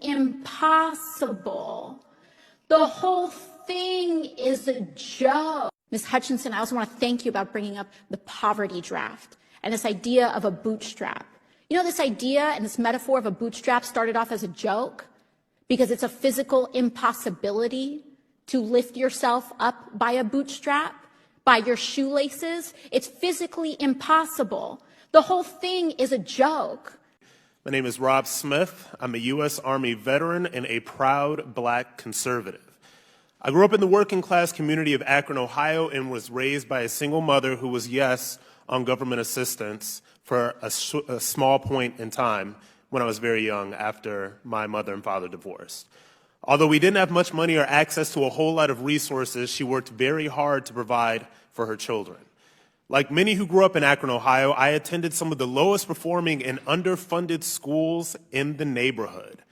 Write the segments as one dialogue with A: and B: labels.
A: Impossible. The whole thing is a joke. Ms. Hutchinson, I also want to thank you about bringing up the poverty draft and this idea of a bootstrap. You know, this idea and this metaphor of a bootstrap started off as a joke because it's a physical impossibility to lift yourself up by a bootstrap, by your shoelaces. It's physically impossible. The whole thing is a joke.
B: My name is Rob Smith. I'm a U.S. Army veteran and a proud Black conservative. I grew up in the working class community of Akron, Ohio, and was raised by a single mother who was, yes, on government assistance for a small point in time when I was very young after my mother and father divorced. Although we didn't have much money or access to a whole lot of resources, she worked very hard to provide for her children. Like many who grew up in Akron, Ohio, I attended some of the lowest performing and underfunded schools in the neighborhood.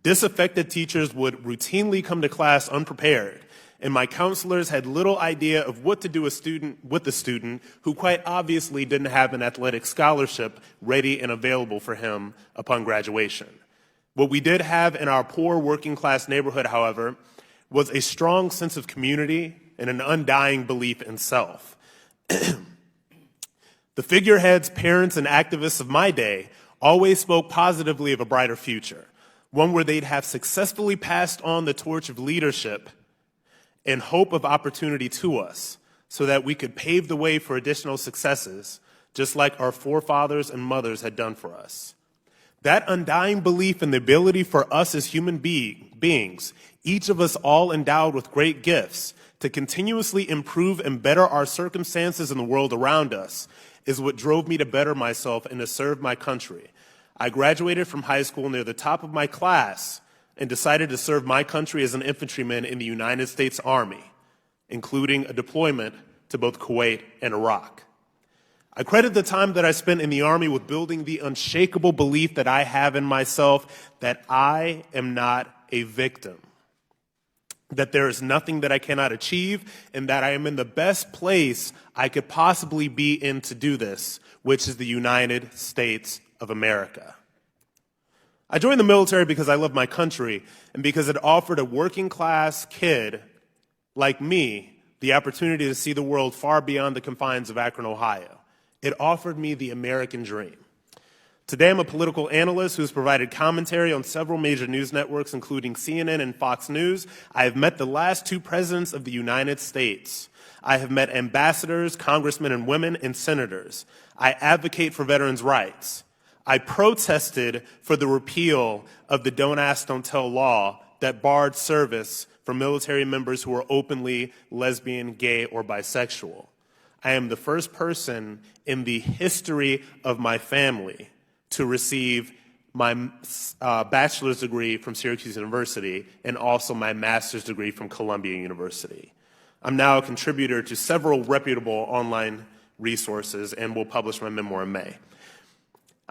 B: Disaffected teachers would routinely come to class unprepared, and my counselors had little idea of what to do with a student who quite obviously didn't have an athletic scholarship ready and available for him upon graduation. What we did have in our poor working class neighborhood, however, was a strong sense of community and an undying belief in self. The figureheads, parents, and activists of my day always spoke positively of a brighter future, one where they'd have successfully passed on the torch of leadership in hope of opportunity to us so that we could pave the way for additional successes, just like our forefathers and mothers had done for us. That undying belief in the ability for us as human beings, each of us all endowed with great gifts, to continuously improve and better our circumstances in the world around us, is what drove me to better myself and to serve my country. I graduated from high school near the top of my class and decided to serve my country as an infantryman in the United States Army, including a deployment to both Kuwait and Iraq. I credit the time that I spent in the Army with building the unshakable belief that I have in myself that I am not a victim, that there is nothing that I cannot achieve, and that I am in the best place I could possibly be in to do this, which is the United States of America. I joined the military because I love my country and because it offered a working class kid like me the opportunity to see the world far beyond the confines of Akron, Ohio. It offered me the American dream. Today, I'm a political analyst who has provided commentary on several major news networks, including CNN and Fox News. I have met the last two presidents of the United States. I have met ambassadors, congressmen and women, and senators. I advocate for veterans' rights. I protested for the repeal of the Don't Ask, Don't Tell law that barred service for military members who are openly lesbian, gay, or bisexual. I am the first person in the history of my family to receive my bachelor's degree from Syracuse University and also my master's degree from Columbia University. I'm now a contributor to several reputable online resources and will publish my memoir in May.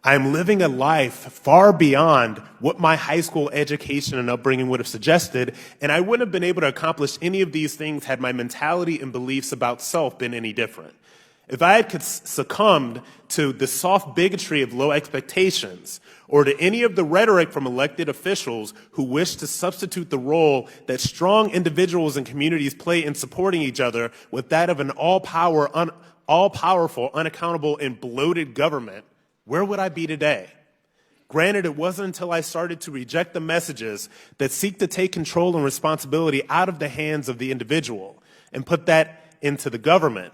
B: I am living a life far beyond what my high school education and upbringing would have suggested, and I wouldn't have been able to accomplish any of these things had my mentality and beliefs about self been any different. If I had succumbed to the soft bigotry of low expectations, or to any of the rhetoric from elected officials who wish to substitute the role that strong individuals and communities play in supporting each other with that of an all-powerful, unaccountable, and bloated government, where would I be today? Granted, it wasn't until I started to reject the messages that seek to take control and responsibility out of the hands of the individual and put that into the government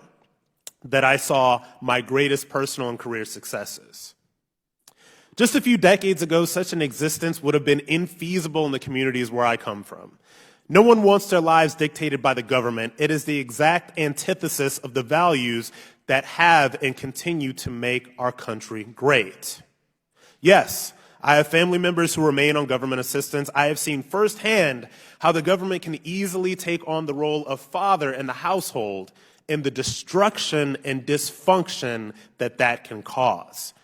B: that I saw my greatest personal and career successes. Just a few decades ago, such an existence would have been infeasible in the communities where I come from. No one wants their lives dictated by the government. It is the exact antithesis of the values that have and continue to make our country great. Yes, I have family members who remain on government assistance. I have seen firsthand how the government can easily take on the role of father in the household and the destruction and dysfunction that that can cause.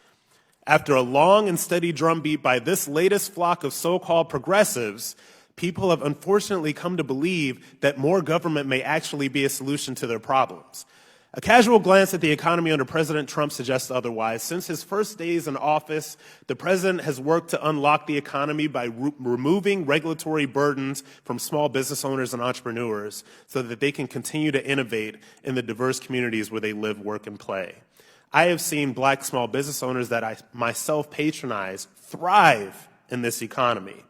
B: After a long and steady drumbeat by this latest flock of so-called progressives, people have unfortunately come to believe that more government may actually be a solution to their problems. A casual glance at the economy under President Trump suggests otherwise. Since his first days in office, the president has worked to unlock the economy by removing regulatory burdens from small business owners and entrepreneurs so that they can continue to innovate in the diverse communities where they live, work, and play. I have seen Black small business owners that I myself patronize thrive in this economy.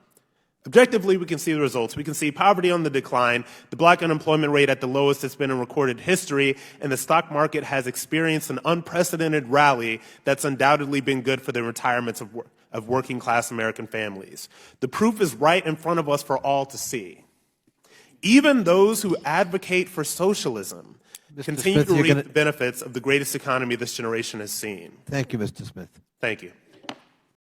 B: Objectively, we can see the results. We can see poverty on the decline, the Black unemployment rate at the lowest it's been in recorded history, and the stock market has experienced an unprecedented rally that's undoubtedly been good for the retirements of working-class American families. The proof is right in front of us for all to see. Even those who advocate for socialism continue to reap the benefits of the greatest economy this generation has seen.
C: Thank you, Mr. Smith.
B: Thank you.